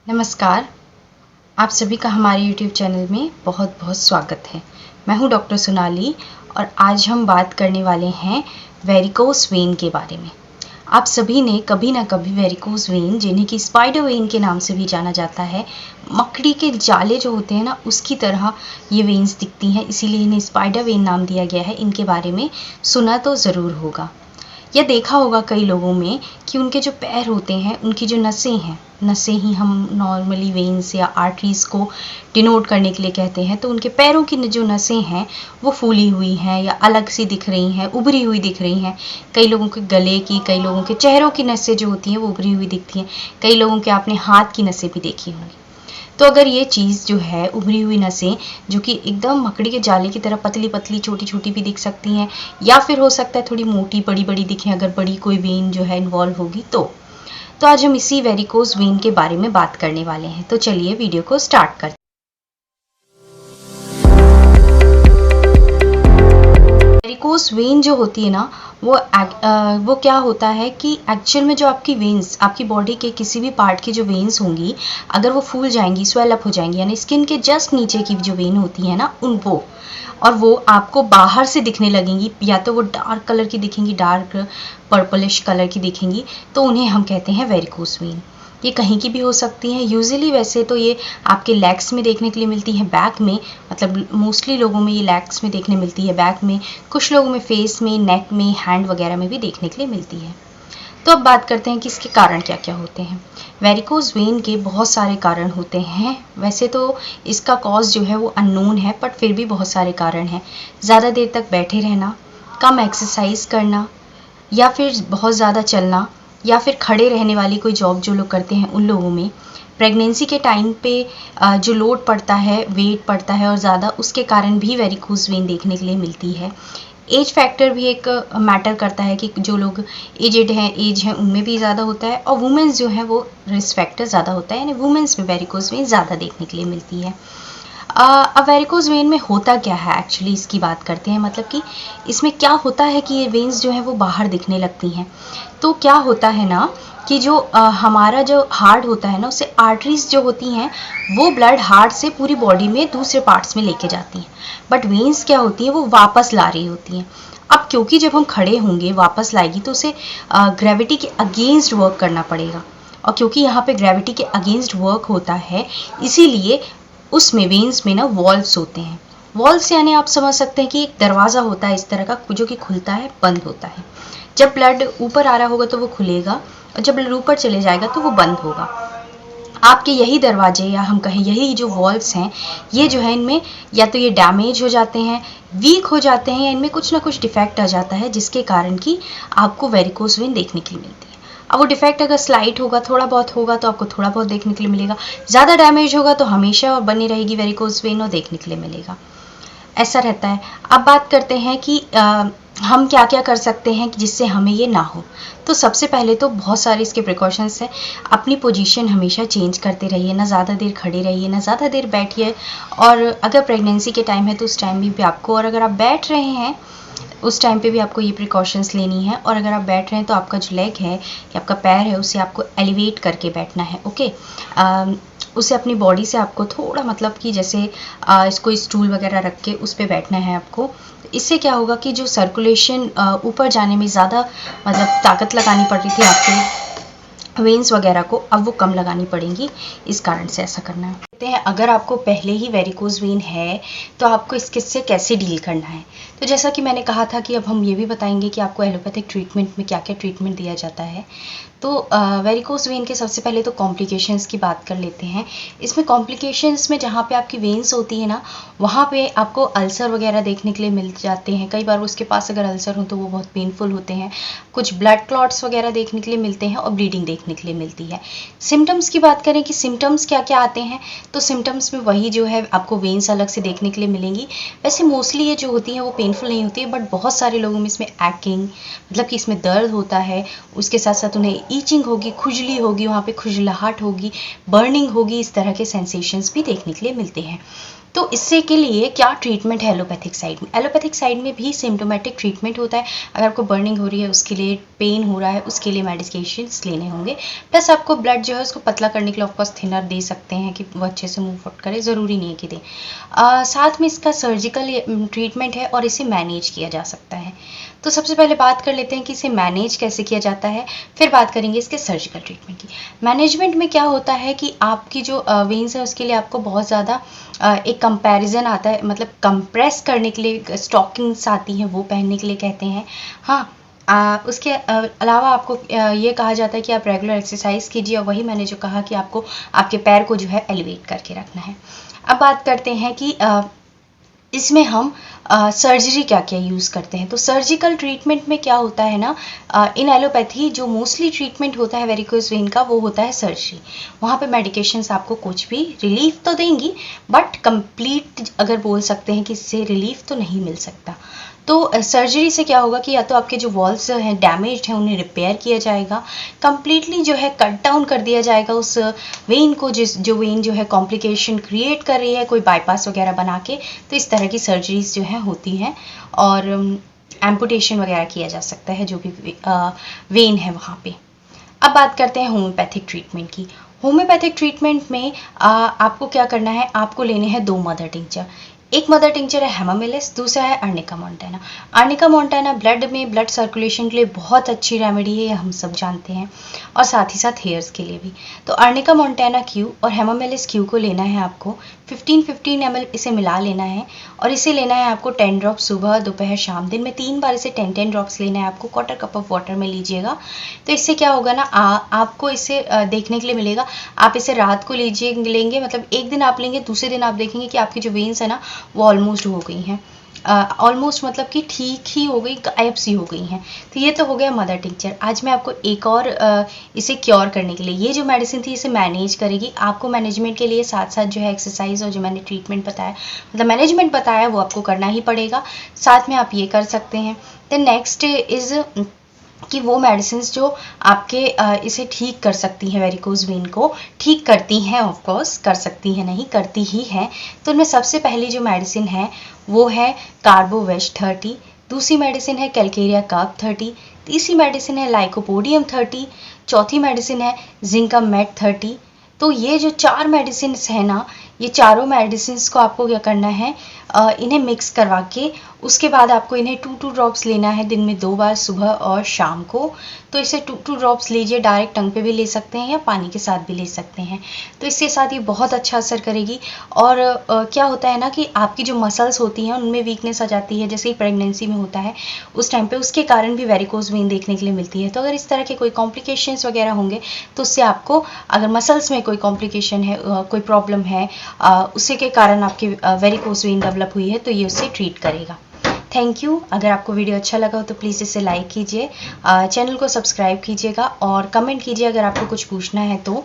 नमस्कार, आप सभी का हमारे YouTube चैनल में बहुत बहुत स्वागत है। मैं हूं डॉक्टर सोनाली और आज हम बात करने वाले हैं वेरिकोस वेन के बारे में। आप सभी ने कभी ना कभी वेरिकोस वेन, जिन्हें कि स्पाइडर वेन के नाम से भी जाना जाता है, मकड़ी के जाले जो होते हैं ना, उसकी तरह ये वेन्स दिखती हैं, इसीलिए इन्हें स्पाइडर वेन नाम दिया गया है। इनके बारे में सुना तो ज़रूर होगा या देखा होगा कई लोगों में कि उनके जो पैर होते हैं, उनकी जो नसें ही हम नॉर्मली वेन्स या आर्टरीज को डिनोट करने के लिए कहते हैं। तो उनके पैरों की जो नसें हैं वो फूली हुई हैं या अलग सी दिख रही हैं, उभरी हुई दिख रही हैं। कई लोगों के गले की, कई लोगों के चेहरों की नसें जो होती हैं वो उभरी हुई दिखती हैं। कई लोगों के आपने हाथ की नसें भी देखी होंगी। तो अगर ये चीज़ जो है, उभरी हुई नसें जो कि एकदम मकड़ी के जाले की तरह पतली पतली छोटी छोटी भी दिख सकती हैं, या फिर हो सकता है थोड़ी मोटी बड़ी बड़ी दिखें अगर बड़ी कोई वेन जो है इन्वॉल्व होगी तो आज हम इसी वेरिकोस वेन के बारे में बात करने वाले हैं। तो चलिए वीडियो को स्टार्ट करते हैं। वेरिकोस वेन जो होती है ना, वो क्या होता है कि एक्चुअल में जो आपकी वेन्स, आपकी बॉडी के किसी भी पार्ट की जो वेन्स होंगी, अगर वो फूल जाएंगी, स्वेल अप हो जाएंगी, यानी स्किन के जस्ट नीचे की जो वेन होती है ना, वो आपको बाहर से दिखने लगेंगी, या तो वो डार्क कलर की दिखेंगी, डार्क पर्पलिश कलर की दिखेंगी, तो उन्हें हम कहते हैं वेरिकोस वेन। ये कहीं की भी हो सकती हैं। यूजुअली वैसे तो ये आपके लेग्स में देखने के लिए मिलती है, बैक में, मतलब मोस्टली लोगों में ये लेग्स में देखने मिलती है, बैक में, कुछ लोगों में फेस में, नेक में, हैंड वगैरह में भी देखने के लिए मिलती है। तो अब बात करते हैं कि इसके कारण क्या क्या होते हैं। वेरिकोस वेन के बहुत सारे कारण होते हैं। वैसे तो इसका कॉज जो है वो अननोन है, बट फिर भी बहुत सारे कारण हैं। ज़्यादा देर तक बैठे रहना, कम एक्सरसाइज करना, या फिर बहुत ज़्यादा चलना, या फिर खड़े रहने वाली कोई जॉब जो लोग करते हैं उन लोगों में, प्रेगनेंसी के टाइम पे जो लोड पड़ता है, वेट पड़ता है और ज़्यादा, उसके कारण भी वेरिकोस वेन देखने के लिए मिलती है। एज फैक्टर भी एक मैटर करता है कि जो लोग एज हैं उनमें भी ज़्यादा होता है, और वुमेंस जो है वो रिस्क फैक्टर ज़्यादा होता है, यानी वुमेंस में वेरिकोस वेन ज़्यादा देखने के लिए मिलती है। अब वेरिकोस वेन में होता क्या है, एक्चुअली इसकी बात करते हैं। मतलब कि इसमें क्या होता है कि ये वेन्स जो है वो बाहर दिखने लगती हैं। तो क्या होता है ना कि जो हमारा जो हार्ट होता है ना, उससे आर्टरीज जो होती हैं वो ब्लड हार्ट से पूरी बॉडी में दूसरे पार्ट्स में लेके जाती हैं, बट वेन्स क्या होती हैं वो वापस ला रही होती हैं। अब क्योंकि जब हम खड़े होंगे वापस लाएगी तो उसे ग्रेविटी के अगेंस्ट वर्क करना पड़ेगा, और क्योंकि यहाँ पे ग्रेविटी के अगेंस्ट वर्क होता है, इसीलिए उसमें वेन्स में ना वॉल्व्स होते हैं। वॉल्व्स यानी आप समझ सकते हैं कि एक दरवाज़ा होता है इस तरह का, जो कि खुलता है, बंद होता है। जब ब्लड ऊपर आ रहा होगा तो वो खुलेगा, और जब ब्लड ऊपर चले जाएगा तो वो बंद होगा। आपके यही दरवाजे, या हम कहें यही जो वॉल्व्स हैं, ये जो है इनमें या तो ये डैमेज हो जाते हैं, वीक हो जाते हैं, या इनमें कुछ ना कुछ डिफेक्ट आ जाता है, जिसके कारण कि आपको वेरिकोस वेन देखने के लिए मिलती है। अब वो डिफेक्ट अगर स्लाइट होगा, थोड़ा बहुत होगा, तो आपको थोड़ा बहुत देखने के लिए मिलेगा। ज़्यादा डैमेज होगा तो हमेशा और बनी रहेगी वेरिकोस वेन, और देखने के लिए मिलेगा। ऐसा रहता है। अब बात करते हैं कि हम क्या क्या कर सकते हैं जिससे हमें ये ना हो। तो सबसे पहले तो बहुत सारे इसके प्रिकॉशंस हैं। अपनी पोजीशन हमेशा चेंज करते रहिए, ना ज़्यादा देर खड़े रहिए, ना ज़्यादा देर बैठिए। और अगर प्रेगनेंसी के टाइम है तो उस टाइम भी आपको, और अगर आप बैठ रहे हैं उस टाइम पे भी आपको ये प्रिकॉशंस लेनी है। और अगर आप बैठ रहे हैं तो आपका जो लेग है या आपका पैर है, उसे आपको एलिवेट करके बैठना है। ओके, उसे अपनी बॉडी से आपको थोड़ा, मतलब कि जैसे इसको स्टूल वगैरह रख के उस पर बैठना है आपको। इससे क्या होगा कि जो सर्कुलेशन ऊपर जाने में ज़्यादा, मतलब ताकत लगानी पड़ रही थी आपके वेन्स वगैरह को, अब वो कम लगानी पड़ेंगी। इस कारण से ऐसा करना है। कहते हैं अगर आपको पहले ही वेरिकोस वेन है तो आपको इससे कैसे डील करना है। तो जैसा कि मैंने कहा था कि अब हम ये भी बताएंगे कि आपको एलोपैथिक ट्रीटमेंट में क्या क्या ट्रीटमेंट दिया जाता है। तो वेरिकोस वेन के सबसे पहले तो कॉम्प्लिकेशंस की बात कर लेते हैं। इसमें कॉम्प्लिकेशंस में जहाँ पे आपकी वेन्स होती है ना, वहाँ पे आपको अल्सर वगैरह देखने के लिए मिल जाते हैं। कई बार उसके पास अगर अल्सर हो तो वो बहुत पेनफुल होते हैं। कुछ ब्लड क्लॉट्स वगैरह देखने के लिए मिलते हैं, और ब्लीडिंग देखने के लिए मिलती है। सिम्टम्स की बात करें कि सिम्टम्स क्या क्या आते हैं, तो सिम्टम्स में वही जो है आपको वेन्स अलग से देखने के लिए मिलेंगी। वैसे मोस्टली ये जो होती हैं वो पेनफुल नहीं होती है, बट बहुत सारे लोगों में इसमें एक्टिंग, मतलब कि इसमें दर्द होता है, उसके साथ साथ उन्हें ईचिंग होगी, खुजली होगी, वहाँ पे खुजलाहट होगी, बर्निंग होगी, इस तरह के सेंसेशंस भी देखने के लिए मिलते हैं। तो इससे के लिए क्या ट्रीटमेंट है एलोपैथिक साइड में? एलोपैथिक साइड में भी सिम्टोमेटिक ट्रीटमेंट होता है। अगर आपको बर्निंग हो रही है उसके लिए, पेन हो रहा है उसके लिए मेडिकेशंस लेने होंगे, प्लस आपको ब्लड जो है उसको पतला करने के लिए ऑफकोर्स थिनर दे सकते हैं कि वो अच्छे से मूव आउट करे, ज़रूरी नहीं है कि दें। साथ में इसका सर्जिकल ट्रीटमेंट है और इसे मैनेज किया जा सकता है। तो सबसे पहले बात कर लेते हैं कि इसे मैनेज कैसे किया जाता है, फिर बात करेंगे इसके सर्जिकल ट्रीटमेंट की। मैनेजमेंट में क्या होता है कि आपकी जो वेन्स है उसके लिए आपको बहुत ज़्यादा एक कंपैरिजन आता है, मतलब कंप्रेस करने के लिए स्टॉकिंग्स आती हैं, वो पहनने के लिए कहते हैं। हाँ, उसके अलावा आपको ये कहा जाता है कि आप रेगुलर एक्सरसाइज कीजिए, और वही मैंने जो कहा कि आपको आपके पैर को जो है एलिवेट करके रखना है। अब बात करते हैं कि इसमें हम सर्जरी क्या क्या यूज़ करते हैं। तो सर्जिकल ट्रीटमेंट में क्या होता है ना, इन एलोपैथी जो मोस्टली ट्रीटमेंट होता है वेरिकोज वेन का, वो होता है सर्जरी। वहाँ पे मेडिकेशंस आपको कुछ भी रिलीफ तो देंगी, बट कंप्लीट अगर बोल सकते हैं कि इससे रिलीफ तो नहीं मिल सकता। तो सर्जरी से क्या होगा कि या तो आपके जो वॉल्स हैं डैमेज हैं उन्हें रिपेयर किया जाएगा, कम्प्लीटली जो है कट डाउन कर दिया जाएगा उस वेन को, जो वेन जो है कॉम्प्लिकेशन क्रिएट कर रही है, कोई बाईपास वगैरह बना के। तो इस तरह की सर्जरीज जो है होती हैं, और एम्पुटेशन वगैरह किया जा सकता है जो भी वेन है वहाँ पे। अब बात करते हैं होम्योपैथिक ट्रीटमेंट की। होम्योपैथिक ट्रीटमेंट में आपको क्या करना है, आपको लेने हैं 2 मदर टिंचर। एक मदर टिंचर है हेमामिलिस, दूसरा है arnica montana. Arnica montana blood में ब्लड सर्कुलेशन के लिए बहुत अच्छी रेमेडी है, ये हम सब जानते हैं, और साथ ही साथ हेयर्स के लिए भी। तो अर्निका मोंटाना क्यू और हेमामिलिस क्यू को लेना है आपको 15-15 ml, इसे मिला लेना है, और इसे लेना है आपको 10 ड्रॉप सुबह, दोपहर, शाम। दिन में 3 बार इसे 10-10 ड्रॉप्स लेना है आपको, 1/4 कप ऑफ वाटर में लीजिएगा। तो इससे क्या होगा ना, आपको इसे देखने के लिए मिलेगा। आप इसे रात को लेंगे, मतलब एक दिन आप लेंगे, दूसरे दिन आप देखेंगे कि आपकी जो वेन्स है ना वो ऑलमोस्ट हो गई हैं, ऑलमोस्ट मतलब कि ठीक ही हो गई, गायब सी हो गई हैं। तो ये तो हो गया मदर टिंचर। आज मैं आपको एक और इसे क्योर करने के लिए, ये जो मेडिसिन थी इसे मैनेज करेगी आपको। मैनेजमेंट के लिए साथ साथ जो है एक्सरसाइज और जो मैंने ट्रीटमेंट बताया, मतलब मैनेजमेंट बताया, वो आपको करना ही पड़ेगा। साथ में आप ये कर सकते हैं। देन नेक्स्ट इज़ कि वो मेडिसिन जो आपके इसे ठीक कर सकती हैं, वेरिकोज वेन को ठीक करती हैं, ऑफ कोर्स कर सकती हैं नहीं, करती ही हैं। तो उनमें सबसे पहली जो मेडिसिन है वो है कार्बोवेश 30, दूसरी मेडिसिन है कैल्केरिया कार्ब 30, तीसरी मेडिसिन है लाइकोपोडियम 30, चौथी मेडिसिन है जिंकम मेट 30। तो ये जो 4 मेडिसिन है ना, ये चारों मेडिसिन को आपको क्या करना है, इन्हें मिक्स करवा के उसके बाद आपको इन्हें 2-2 ड्रॉप्स लेना है दिन में 2 बार, सुबह और शाम को। तो इसे 2-2 ड्रॉप्स लीजिए, डायरेक्ट टंग पे भी ले सकते हैं या पानी के साथ भी ले सकते हैं। तो इसके साथ ये बहुत अच्छा असर करेगी। और क्या होता है ना कि आपकी जो मसल्स होती हैं उनमें वीकनेस आ जाती है, जैसे ही प्रेगनेंसी में होता है उस टाइम पे, उसके कारण भी वेरिकोज वेन देखने के लिए मिलती है। तो अगर इस तरह के कोई कॉम्प्लिकेशंस वगैरह होंगे तो उससे आपको, अगर मसल्स में कोई कॉम्प्लिकेशन है, कोई प्रॉब्लम है, उसी के कारण आपकी वेरिकोज वेन डेवलप हुई है, तो ये उससे ट्रीट करेगा। Thank you. अगर आपको वीडियो अच्छा लगा हो तो प्लीज़ इसे लाइक कीजिए, चैनल को सब्सक्राइब कीजिएगा, और कमेंट कीजिए अगर आपको कुछ पूछना है तो।